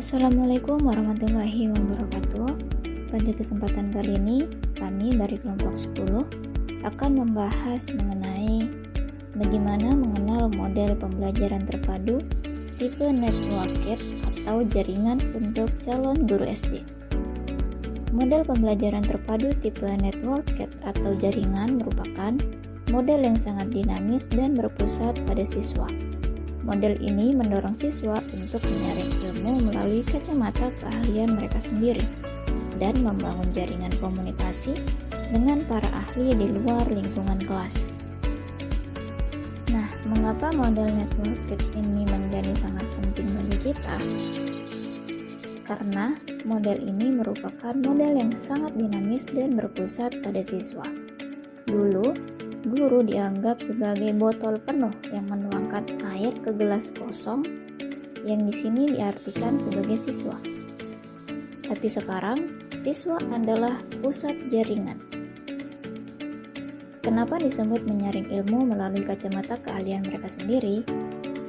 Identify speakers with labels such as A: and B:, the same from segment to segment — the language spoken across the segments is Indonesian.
A: Assalamualaikum warahmatullahi wabarakatuh. Pada kesempatan kali ini, kami dari kelompok 10 akan membahas mengenai bagaimana mengenal model pembelajaran terpadu tipe networked atau jaringan untuk calon guru SD. Model pembelajaran terpadu tipe networked atau jaringan merupakan model yang sangat dinamis dan berpusat pada siswa. Model ini mendorong siswa untuk menyaring ilmu melalui kacamata keahlian mereka sendiri dan membangun jaringan komunikasi dengan para ahli di luar lingkungan kelas. Nah, mengapa model networked ini menjadi sangat penting bagi kita? Karena model ini merupakan model yang sangat dinamis dan berpusat pada siswa. Dulu, guru dianggap sebagai botol penuh yang menuangkan air ke gelas kosong, yang di sini diartikan sebagai siswa. Tapi sekarang, siswa adalah pusat jaringan. Kenapa disebut menyaring ilmu melalui kacamata keahlian mereka sendiri?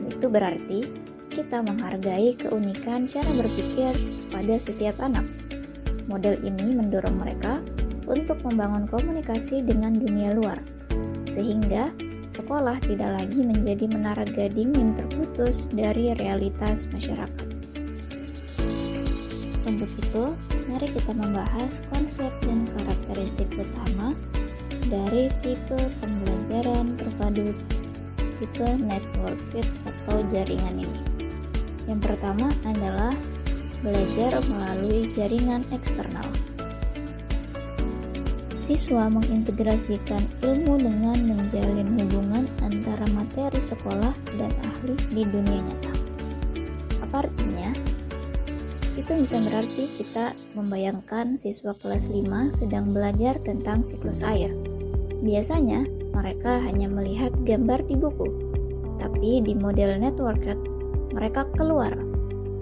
A: Itu berarti kita menghargai keunikan cara berpikir pada setiap anak. Model ini mendorong mereka untuk membangun komunikasi dengan dunia luar, sehingga sekolah tidak lagi menjadi menara gading yang terputus dari realitas masyarakat. Untuk itu, mari kita membahas konsep dan karakteristik utama dari tipe pembelajaran terpadu tipe networked atau jaringan ini. Yang pertama adalah belajar melalui jaringan eksternal. Siswa mengintegrasikan ilmu dengan menjalin hubungan antara materi sekolah dan ahli di dunia nyata. Apa artinya? Itu bisa berarti kita membayangkan siswa kelas 5 sedang belajar tentang siklus air. Biasanya, mereka hanya melihat gambar di buku. Tapi di model networked, mereka keluar.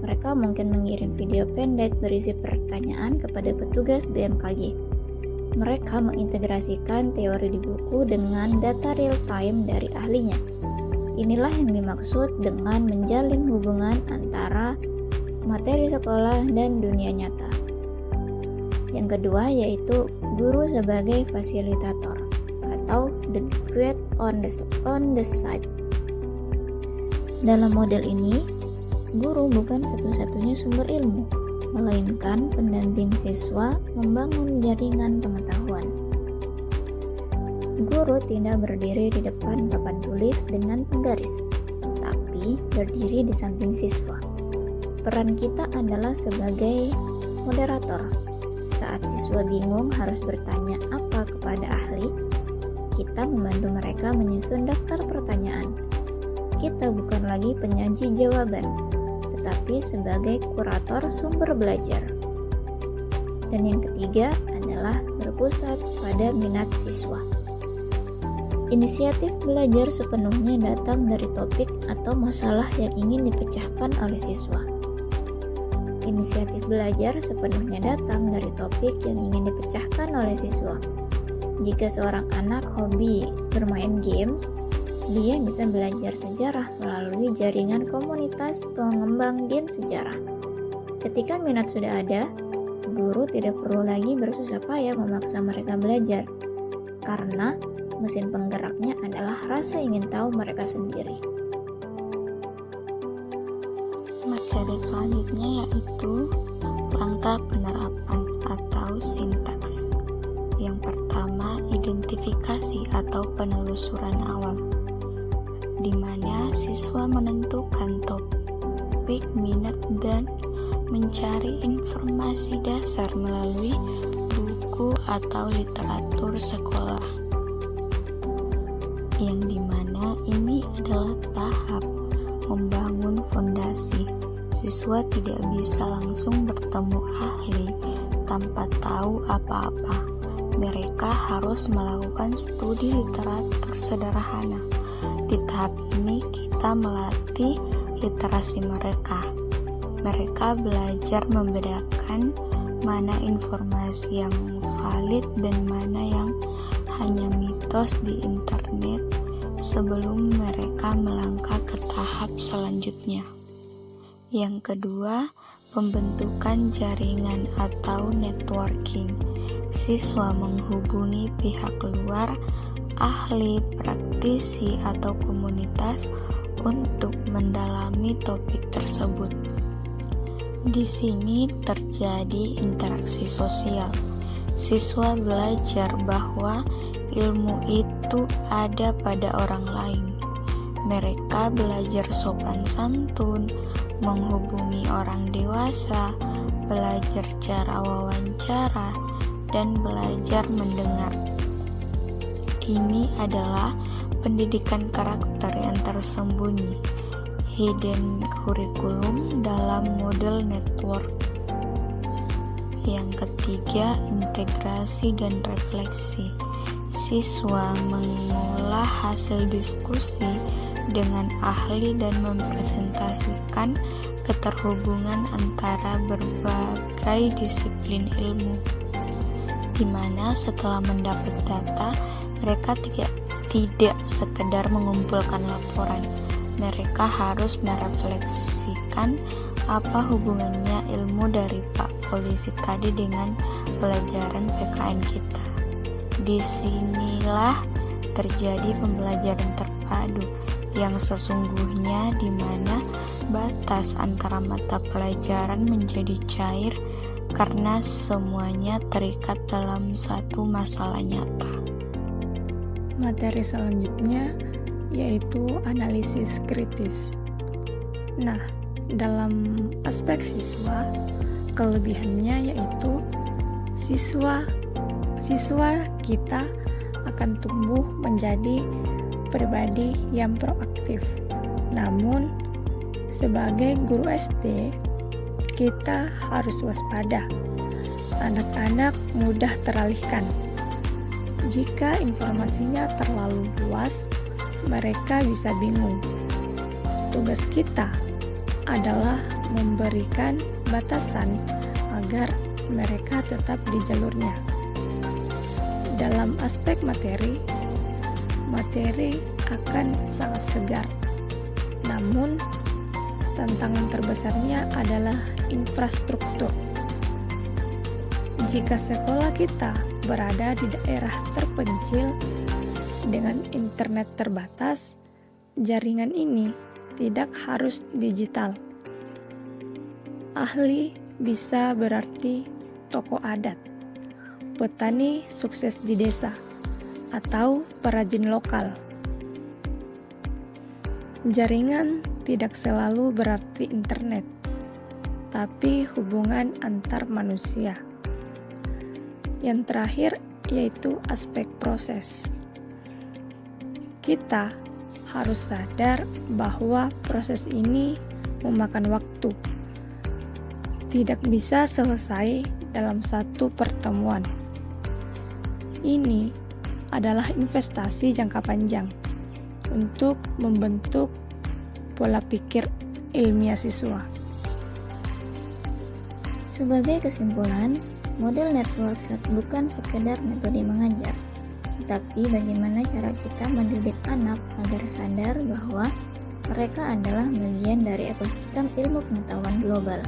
A: Mereka mungkin mengirim video pendek berisi pertanyaan kepada petugas BMKG. Mereka mengintegrasikan teori di buku dengan data real time dari ahlinya. Inilah yang dimaksud dengan menjalin hubungan antara materi sekolah dan dunia nyata. Yang kedua yaitu guru sebagai fasilitator atau the guide on the side. Dalam model ini, guru bukan satu-satunya sumber ilmu, melainkan pendamping siswa membangun jaringan pengetahuan. Guru tidak berdiri di depan papan tulis dengan penggaris, tapi berdiri di samping siswa. Peran kita adalah sebagai moderator. Saat siswa bingung harus bertanya apa kepada ahli, kita membantu mereka menyusun daftar pertanyaan. Kita bukan lagi penyaji jawaban, tetapi sebagai kurator sumber belajar. Dan yang ketiga adalah berpusat pada minat siswa. Inisiatif belajar sepenuhnya datang dari topik atau masalah yang ingin dipecahkan oleh siswa. Inisiatif belajar sepenuhnya datang dari topik yang ingin dipecahkan oleh siswa. Jika seorang anak hobi bermain games, dia bisa belajar sejarah melalui jaringan komunitas pengembang game sejarah. Ketika minat sudah ada, guru tidak perlu lagi bersusah payah memaksa mereka belajar, karena mesin penggeraknya adalah rasa ingin tahu mereka sendiri.
B: Materi selanjutnya yaitu langkah penerapan atau sintaks. Yang pertama, identifikasi atau penelusuran awal, di mana siswa menentukan topik minat dan mencari informasi dasar melalui buku atau literatur sekolah. Yang dimana ini adalah tahap membangun fondasi. Siswa tidak bisa langsung bertemu ahli tanpa tahu apa-apa. Mereka harus melakukan studi literatur sederhana. Di tahap ini kita melatih literasi mereka. Mereka belajar membedakan mana informasi yang valid dan mana yang hanya mitos di internet sebelum mereka melangkah ke tahap selanjutnya. Yang kedua, pembentukan jaringan atau networking. Siswa menghubungi pihak luar, ahli, praktisi, atau komunitas untuk mendalami topik tersebut. Di sini terjadi interaksi sosial. Siswa belajar bahwa ilmu itu ada pada orang lain. Mereka belajar sopan santun, menghubungi orang dewasa, belajar cara wawancara, dan belajar mendengar. Ini adalah pendidikan karakter yang tersembunyi, hidden curriculum dalam model network. Yang ketiga, integrasi dan refleksi. Siswa mengolah hasil diskusi dengan ahli dan mempresentasikan keterhubungan antara berbagai disiplin ilmu, di mana setelah mendapat data, mereka tidak sekedar mengumpulkan laporan. Mereka harus merefleksikan apa hubungannya ilmu dari Pak Polisi tadi dengan pelajaran PKN kita. Disinilah terjadi pembelajaran terpadu yang sesungguhnya, di mana batas antara mata pelajaran menjadi cair karena semuanya terikat dalam satu masalah nyata.
C: Materi selanjutnya yaitu analisis kritis. Nah, dalam aspek siswa, kelebihannya yaitu siswa kita akan tumbuh menjadi pribadi yang proaktif. Namun, sebagai guru SD, kita harus waspada. Anak-anak mudah teralihkan. Jika informasinya terlalu luas, mereka bisa bingung. Tugas kita adalah memberikan batasan agar mereka tetap di jalurnya. Dalam aspek materi akan sangat segar. Namun, tantangan terbesarnya adalah infrastruktur. Jika sekolah kita berada di daerah terpencil dengan internet terbatas, jaringan ini tidak harus digital. Ahli bisa berarti tokoh adat, petani sukses di desa, atau perajin lokal. Jaringan tidak selalu berarti internet, tapi hubungan antar manusia. Yang terakhir yaitu aspek proses. Kita harus sadar bahwa proses ini memakan waktu. Tidak bisa selesai dalam satu pertemuan. Ini adalah investasi jangka panjang untuk membentuk pola pikir ilmiah siswa.
A: Sebagai kesimpulan, model network bukan sekedar metode mengajar, tetapi bagaimana cara kita mendidik anak agar sadar bahwa mereka adalah bagian dari ekosistem ilmu pengetahuan global.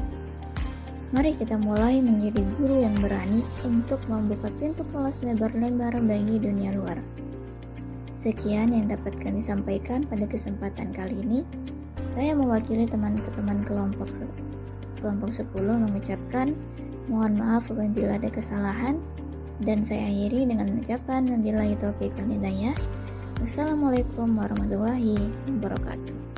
A: Mari kita mulai menjadi guru yang berani untuk membuka pintu kelas lebar-lebar bagi dunia luar. Sekian yang dapat kami sampaikan pada kesempatan kali ini. Saya mewakili teman-teman kelompok 10 mengucapkan mohon maaf apabila ada kesalahan, dan saya akhiri dengan ucapan wabillahi taufiq wal hidayah. Wassalamualaikum warahmatullahi wabarakatuh.